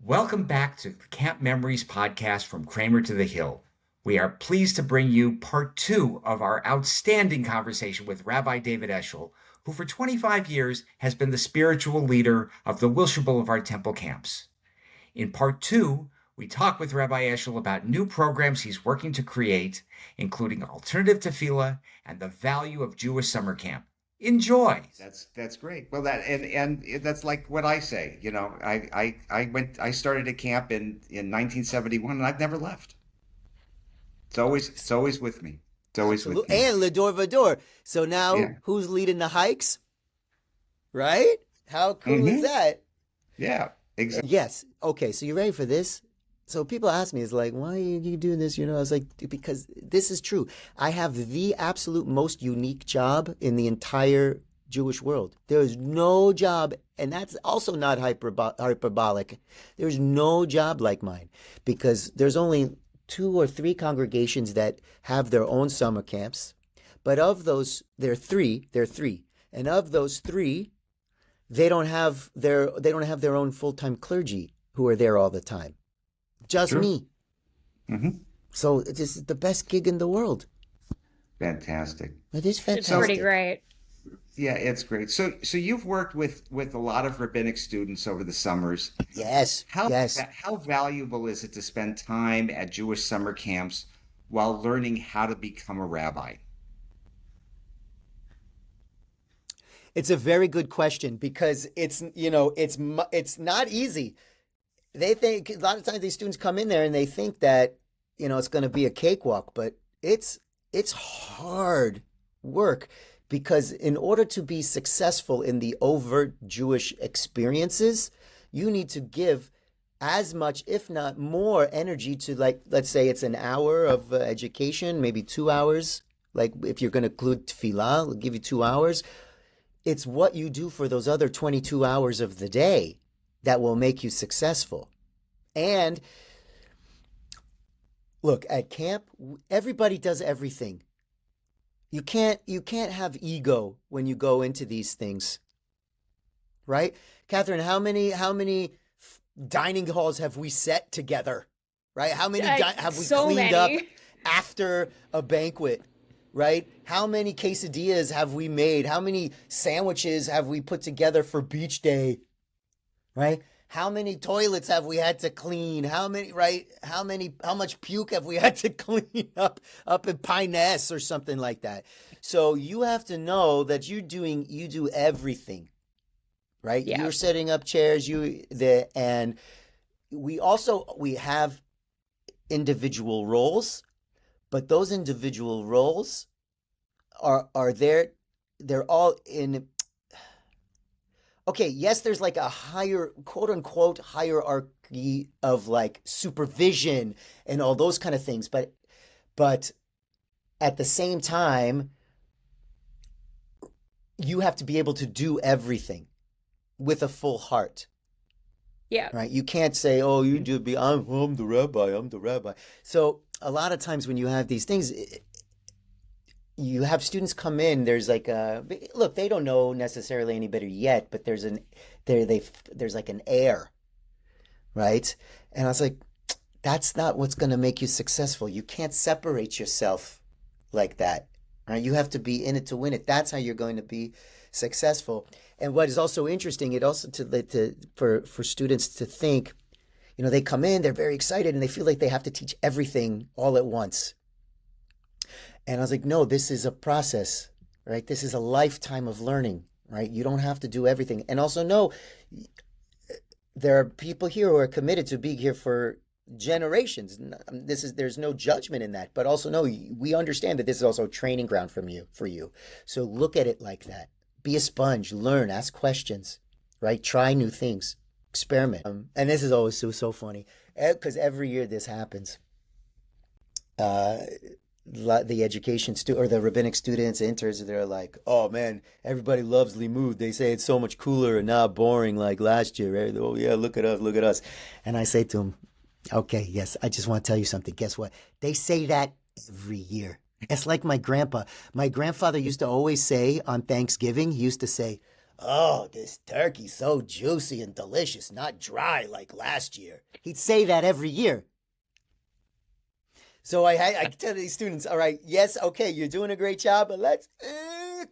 Welcome back to the Camp Memories podcast from Kramer to the Hill. We are pleased to bring you part two of our outstanding conversation with Rabbi David Eshel, who for 25 years has been the spiritual leader of the Wilshire Boulevard Temple Camps. In part two, we talk with Rabbi Eshel about new programs he's working to create, including Alternative Tefilah and the value of Jewish summer camp. Enjoy. That's great. Well, and that's like what I say. I started a camp in 1971, and I've never left. It's always with me. It's always with Absolutely. me. And Lador Vador. So now Yeah. who's leading the hikes? Right? How cool is that? Yeah, exactly. Yes. Okay, so you ready for this? So people ask me, it's like, why are you doing this? I was like, because this is true. I have the absolute most unique job in the entire Jewish world. There is no job, and that's also not hyperbolic. There's no job like mine because there's only 2 or 3 congregations that have their own summer camps. But of those, there are three. And of those 3, they don't have their own full-time clergy who are there all the time. Just Sure. me. Hmm. So this is the best gig in the world. Fantastic. It is It's fantastic. pretty great. Yeah, it's great. So you've worked with a lot of rabbinic students over the summers. Yes. Yes. How valuable is it to spend time at Jewish summer camps while learning how to become a rabbi? It's a very good question because it's not easy. They think a lot of times these students come in there and they think that it's going to be a cakewalk, but it's hard work because in order to be successful in the overt Jewish experiences, you need to give as much, if not more, energy to, like, let's say it's an hour of education, maybe 2 hours. Like if you're going to include tefillah, it'll give you 2 hours. It's what you do for those other 22 hours of the day that will make you successful. And look, at camp, everybody does everything. You can't have ego when you go into these things, right? Catherine, how many dining halls have we set together, right? How many have we so cleaned up many. after a banquet, right? How many quesadillas have we made? How many sandwiches have we put together for beach day, right? How many toilets have we had to clean? How much puke have we had to clean up in Pine Nest or something like that? So you have to know that you do everything, right? Yeah. You're setting up chairs, and we have individual roles, but those individual roles are there. They're all in. Okay, yes, there's like a higher, quote unquote, hierarchy of like supervision and all those kind of things, but at the same time, you have to be able to do everything with a full heart, Yeah. right? You can't say, "Oh, I'm the rabbi." So a lot of times when you have these things, you have students come in, there's like look, they don't know necessarily any better yet, but there's like an air, right? And I was like, that's not what's going to make you successful. You can't separate yourself like that, right? You have to be in it to win it. That's how you're going to be successful. And what is also interesting, it also for students to think, they come in, they're very excited, and they feel like they have to teach everything all at once. And I was like, no, this is a process, right? This is a lifetime of learning, right? You don't have to do everything. And also know there are people here who are committed to being here for generations. There's no judgment in that, but also know we understand that this is also a training ground for you. So look at it like that. Be a sponge, learn, ask questions, right? Try new things, experiment. And this is always so funny because every year this happens. The education or the rabbinic students, interns, they're like, "Oh man, everybody loves Limud. They say it's so much cooler and not boring like last year, right? Oh yeah, look at us." And I say to them, "Okay, yes, I just want to tell you something. Guess what? They say that every year. It's like my grandpa. My grandfather used to always say on Thanksgiving, he used to say, Oh, this turkey's so juicy and delicious, not dry like last year. He'd say that every year. So I tell these students, all right, yes, okay, you're doing a great job, but let's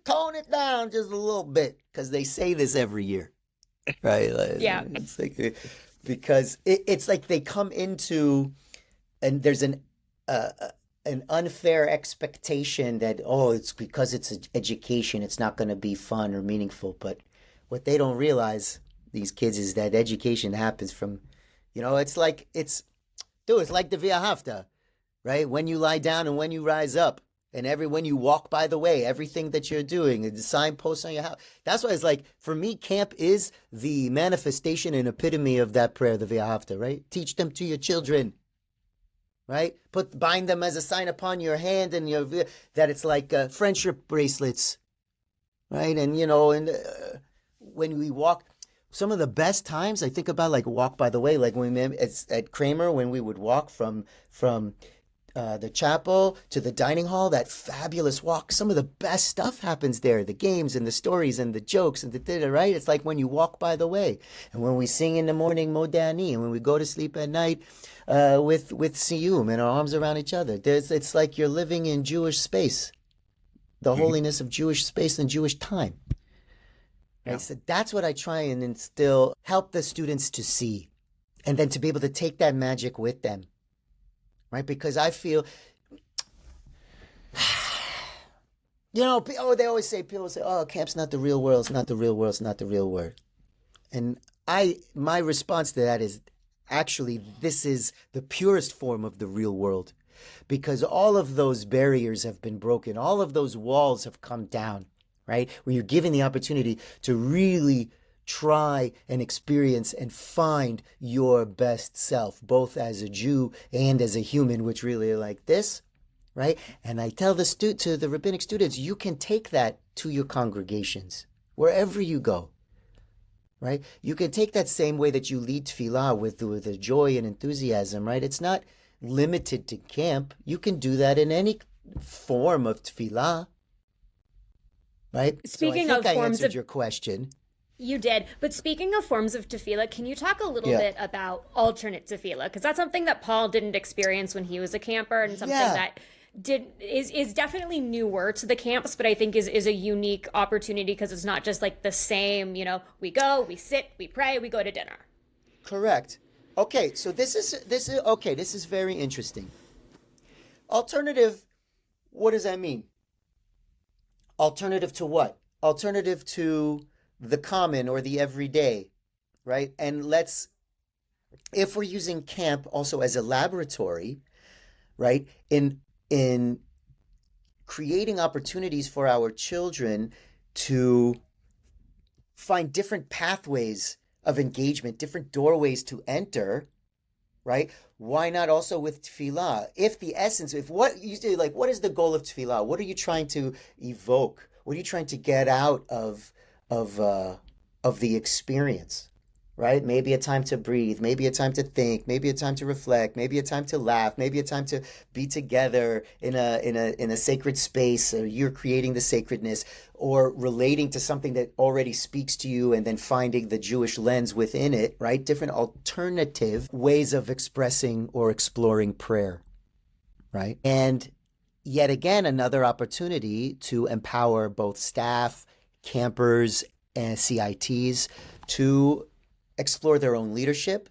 tone it down just a little bit, because they say this every year, right? Yeah. It's like, because it's like they come into, and there's an unfair expectation that, oh, it's because it's education, it's not going to be fun or meaningful. But what they don't realize, these kids, is that education happens from, it's like like the Via Hafta, right? When you lie down and when you rise up, and when you walk by the way, everything that you're doing, the signposts on your house. That's why it's like, for me, camp is the manifestation and epitome of that prayer, the Via Hafta, right? Teach them to your children. Right? Bind them as a sign upon your hand, and that it's like friendship bracelets, right? And when we walk, some of the best times I think about, like, walk by the way, like when at Kramer, when we would walk from the chapel to the dining hall, that fabulous walk. Some of the best stuff happens there. The games and the stories and the jokes and right? It's like when you walk by the way, and when we sing in the morning Modani, and when we go to sleep at night with Siyum and our arms around each other. It's like you're living in Jewish space, the holiness of Jewish space and Jewish time. Right? Yeah. So that's what I try and instill, help the students to see, and then to be able to take that magic with them. Right? Because I feel, they always say, people say, oh, camp's not the real world, it's not the real world, it's not the real world. And my response to that is, actually, this is the purest form of the real world, because all of those barriers have been broken. All of those walls have come down, right? Where you're given the opportunity to really try and experience and find your best self, both as a Jew and as a human, which really are like this, right? And I tell to the rabbinic students, you can take that to your congregations, wherever you go, right? You can take that same way that you lead tefillah with a joy and enthusiasm, right? It's not limited to camp. You can do that in any form of tefillah, right? Speaking so I of think I forms answered of your question. You did. But speaking of forms of tefillah, can you talk a little bit about alternate tefillah? Because that's something that Paul didn't experience when he was a camper, and something that is definitely newer to the camps, but I think is a unique opportunity, because it's not just like the same, we go, we sit, we pray, we go to dinner. Correct. Okay, so this is very interesting. Alternative, what does that mean? Alternative to what? Alternative to the common or the everyday, right? And if we're using camp also as a laboratory, right, in creating opportunities for our children to find different pathways of engagement, different doorways to enter, right? Why not also with tefillah? What is the goal of tefillah? What are you trying to evoke? What are you trying to get out of the experience, right? Maybe a time to breathe, maybe a time to think, maybe a time to reflect, maybe a time to laugh, maybe a time to be together in a sacred space, or you're creating the sacredness, or relating to something that already speaks to you and then finding the Jewish lens within it, right? Different alternative ways of expressing or exploring prayer, right? And yet again, another opportunity to empower both staff, campers, and CITs to explore their own leadership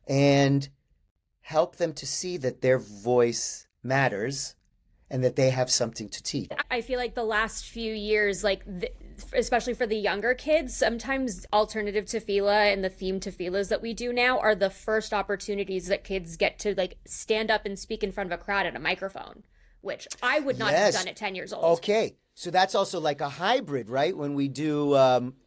and help them to see that their voice matters and that they have something to teach. I feel like the last few years, especially for the younger kids, sometimes alternative tefillah and the theme tefillahs that we do now are the first opportunities that kids get to stand up and speak in front of a crowd at a microphone, which I would not have done at 10 years old. Okay. So that's also like a hybrid, right? When we do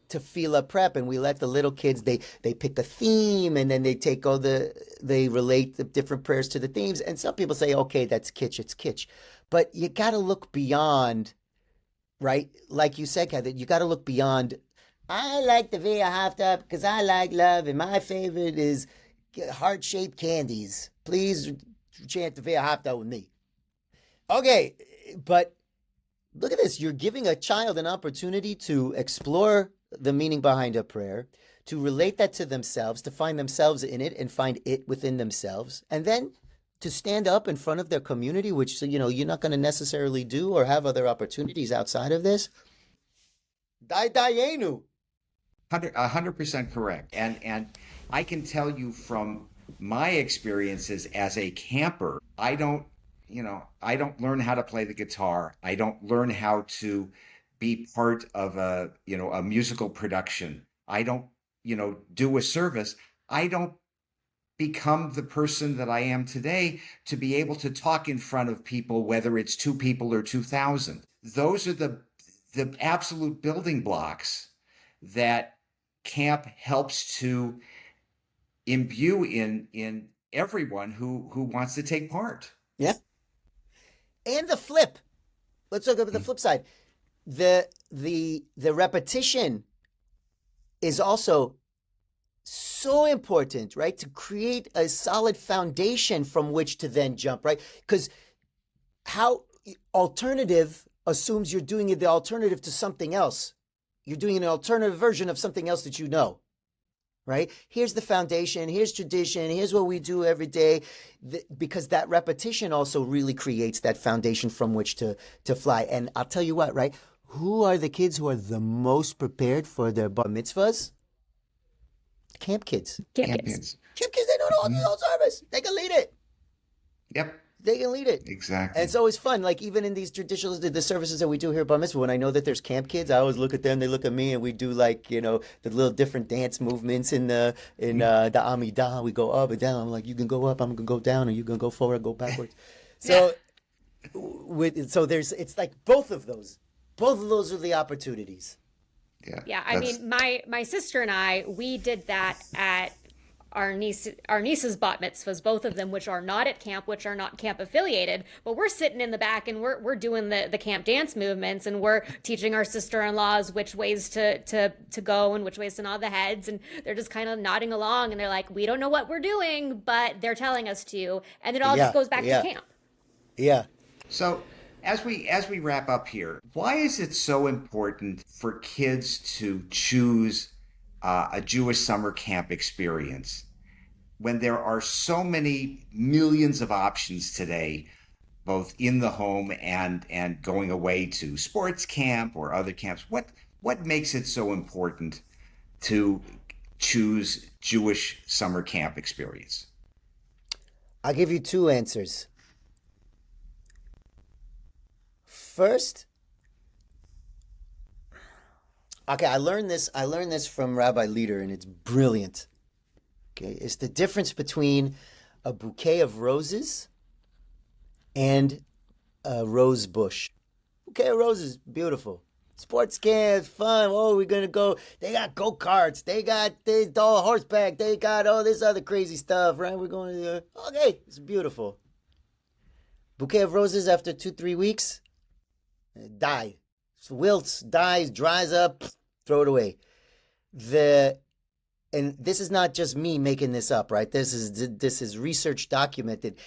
tefillah prep and we let the little kids, they pick a theme and then they relate the different prayers to the themes. And some people say, okay, that's kitsch, it's kitsch. But you got to look beyond, right? Like you said, Kathy, you got to look beyond. I like the Via Hafta because I like love, and my favorite is heart-shaped candies. Please chant the Via Hafta with me. Okay, but look at this. You're giving a child an opportunity to explore the meaning behind a prayer, to relate that to themselves, to find themselves in it and find it within themselves, and then to stand up in front of their community, which, you're not going to necessarily do or have other opportunities outside of this. Dayenu. 100% correct. And I can tell you from my experiences as a camper, I don't learn how to play the guitar. I don't learn how to be part of a musical production. I don't, do a service. I don't become the person that I am today to be able to talk in front of people, whether it's 2 people or 2,000. Those are the absolute building blocks that camp helps to imbue in everyone who wants to take part. Yeah. And the flip. Let's look at the flip side. The repetition is also so important, right? To create a solid foundation from which to then jump, right? Because how alternative assumes you're doing the alternative to something else. You're doing an alternative version of something else that you know, right? Here's the foundation, here's tradition, here's what we do every day, because that repetition also really creates that foundation from which to fly. And I'll tell you what, right? Who are the kids who are the most prepared for their bar mitzvahs? Camp kids. Camp kids. Camp kids, they know all the whole service. They can lead it. Yep. They can lead it. Exactly. And it's always fun. Like, even in these traditional, the services that we do here at Bar Mitzvah, when I know that there's camp kids, I always look at them, they look at me, and we do, like, the little different dance movements in the Amidah. We go up and down. I'm like, you can go up, I'm going to go down, or you can go forward, go backwards. So, it's like both of those. Both of those are the opportunities. Yeah. I mean, my sister and I, we did that at our niece's bat mitzvahs, both of them, which are not at camp, which are not camp affiliated, but we're sitting in the back and we're doing the camp dance movements, and we're teaching our sister-in-laws which ways to go and which ways to nod the heads, and they're just kind of nodding along, and they're like, we don't know what we're doing, but they're telling us to, and it all just goes back to camp. Yeah. So as we wrap up here, why is it so important for kids to choose a Jewish summer camp experience when there are so many millions of options today, both in the home and going away to sports camp or other camps? What makes it so important to choose Jewish summer camp experience? I'll give you 2 answers. First, okay, I learned this from Rabbi Leader, and it's brilliant. Okay, it's the difference between a bouquet of roses and a rose bush. Bouquet of roses, beautiful. Sports camp, fun. Oh, we're gonna go. They got go-karts. They got all horseback. They got all this other crazy stuff, right? We're going to. Okay, it's beautiful. Bouquet of roses after 2-3 weeks, die. Wilts, dies, dries up, throw it away. And this is not just me making this up, right? This is research documented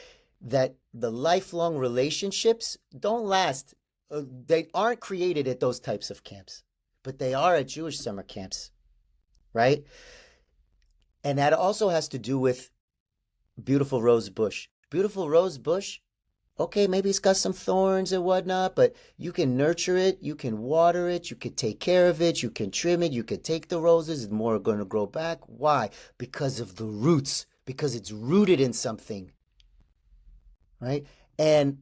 that the lifelong relationships don't last. They aren't created at those types of camps, but they are at Jewish summer camps, right? And that also has to do with beautiful rose bush. Beautiful rose bush. Okay, maybe it's got some thorns and whatnot, but you can nurture it, you can water it, you can take care of it, you can trim it, you can take the roses, and more are going to grow back. Why? Because of the roots, because it's rooted in something, right? And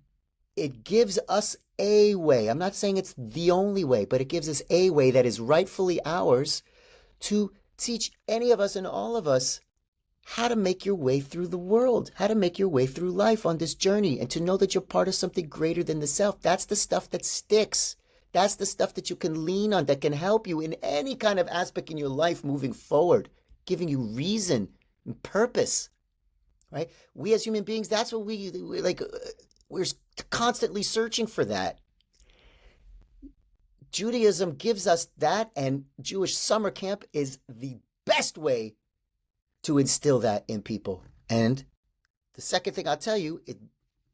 it gives us a way. I'm not saying it's the only way, but it gives us a way that is rightfully ours to teach any of us and all of us how to make your way through the world, how to make your way through life on this journey, and to know that you're part of something greater than the self. That's the stuff that sticks. That's the stuff that you can lean on, that can help you in any kind of aspect in your life moving forward, giving you reason and purpose, right? We as human beings, that's what we're constantly searching for that. Judaism gives us that, and Jewish summer camp is the best way to instill that in people. And the second thing I'll tell you,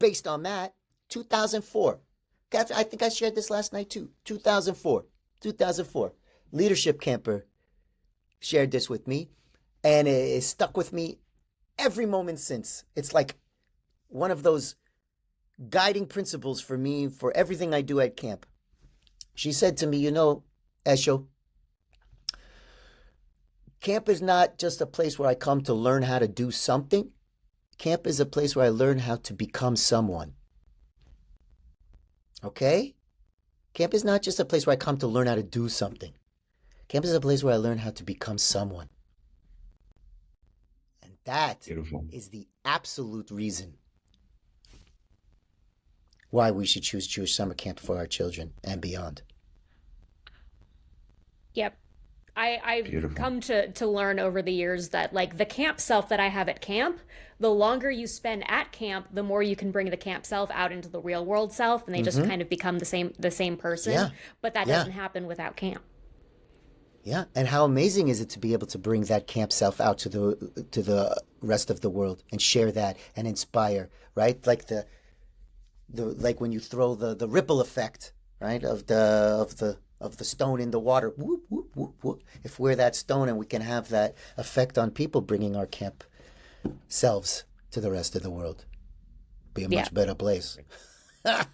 based on that, 2004. I think I shared this last night too. 2004. leadership camper shared this with me, and it stuck with me every moment since. It's like one of those guiding principles for me for everything I do at camp. She said to me, Eshel, camp is not just a place where I come to learn how to do something. Camp is a place where I learn how to become someone. Okay? Camp is not just a place where I come to learn how to do something. Camp is a place where I learn how to become someone. And that Beautiful. is the absolute reason why we should choose Jewish summer camp for our children and beyond. Yep. I've Beautiful. come to learn over the years that, like, the camp self that I have at camp, the longer you spend at camp, the more you can bring the camp self out into the real world self, and they just kind of become the same person. Yeah. But that doesn't happen without camp. Yeah, and how amazing is it to be able to bring that camp self out to the rest of the world and share that and inspire, right? Like the like when you throw the ripple effect, right, of the stone in the water. Whoop, whoop, whoop, whoop. If we're that stone and we can have that effect on people, bringing our camp selves to the rest of the world, be a much better place. Yeah.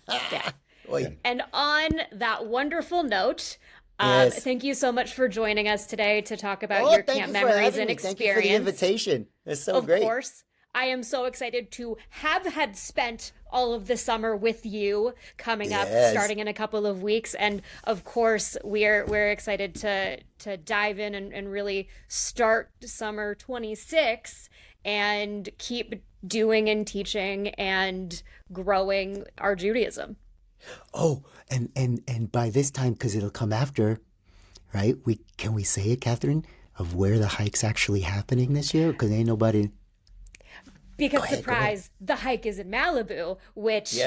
Oy. And on that wonderful note, Yes. thank you so much for joining us today to talk about Oh, your thank camp you for memories having and me. experience. Thank you for the invitation. It's so Of great. course. I am so excited to have had spent all of the summer with you coming up, Yes. starting in a couple of weeks. And of course, we're excited to dive in and really start summer 26 and keep doing and teaching and growing our Judaism. Oh, and by this time, because it'll come after, right? Can we say it, Catherine, of where the hike's actually happening this year? Because ain't nobody. Because, Go surprise, the hike is in Malibu, which we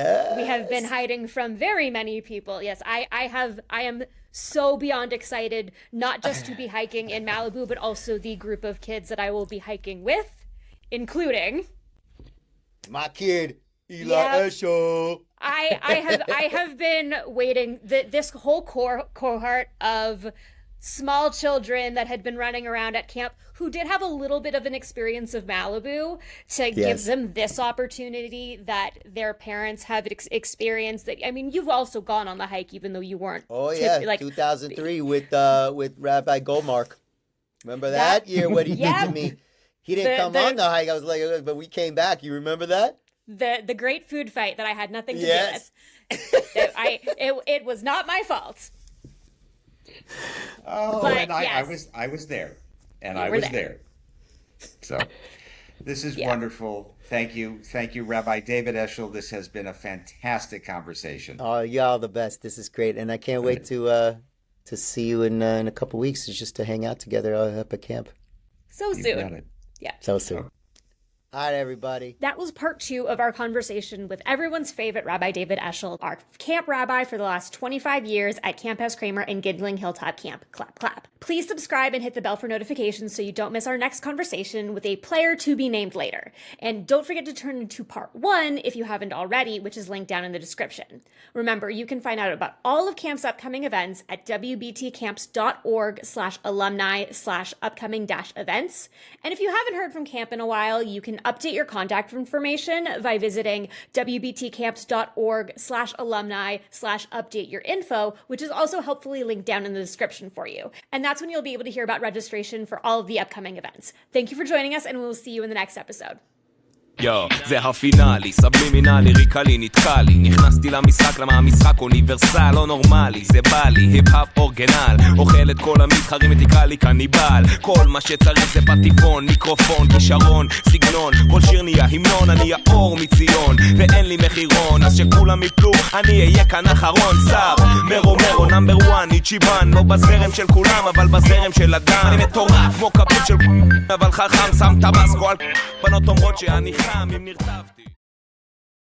have been hiding from very many people. Yes, I am so beyond excited, not just to be hiking in Malibu, but also the group of kids that I will be hiking with, including My kid, Eli Yep. Eshel. I have been waiting this whole cohort of small children that had been running around at camp who did have a little bit of an experience of Malibu to give them this opportunity that their parents have experienced. That, I mean, you've also gone on the hike even though you weren't. Oh yeah, 2003 with Rabbi Goldmark. Remember that year what he did to me? He didn't come on the hike. I was like, but we came back. You remember that? The great food fight that I had nothing to Yes. do with. It was not my fault. Oh, But, and yes. I was there, and You I were was there. there. So, this is Yeah. wonderful. Thank you, Rabbi David Eshel. This has been a fantastic conversation. Oh, y'all the best. This is great, and I can't wait to see you in a couple weeks, just to hang out together up at camp. So You soon. got it. Yeah. So soon. All right, everybody. That was part 2 of our conversation with everyone's favorite Rabbi David Eshel, our camp rabbi for the last 25 years at Camp House Kramer and Gidling Hilltop Camp. Clap, clap. Please subscribe and hit the bell for notifications so you don't miss our next conversation with a player to be named later. And don't forget to turn into part 1 if you haven't already, which is linked down in the description. Remember, you can find out about all of camp's upcoming events at wbtcamps.org/alumni/upcoming-events. And if you haven't heard from camp in a while, you can update your contact information by visiting wbtcamps.org/alumni/update-your-info, which is also helpfully linked down in the description for you. And that's when you'll be able to hear about registration for all of the upcoming events. Thank you for joining us, and we'll see you in the next episode. יו, זה הפינאלי, סבלימינלי, ריקלי, נתקע לי נכנסתי למשחק, למה המשחק אוניברסל, לא נורמלי, זה בא לי, היפ-האפ אורגנל אוכל את כל המתחרים ותקרא לי קניבל כל מה שצריך זה פטיפון, מיקרופון, כישרון, סגנון כל שיר נהיה המנון, אני האור מציון ואין לי מחירון, אז שכולם יפלו אני אהיה כאן אחרון שר, מרו נאמבר 1, איצ'יבן לא בזרם של כולם, אבל בזרם של אדם אני מטורף, כמו כפית של אבל חכם שם טבסקו על בנות אומרות שאני חם אם נרטבתי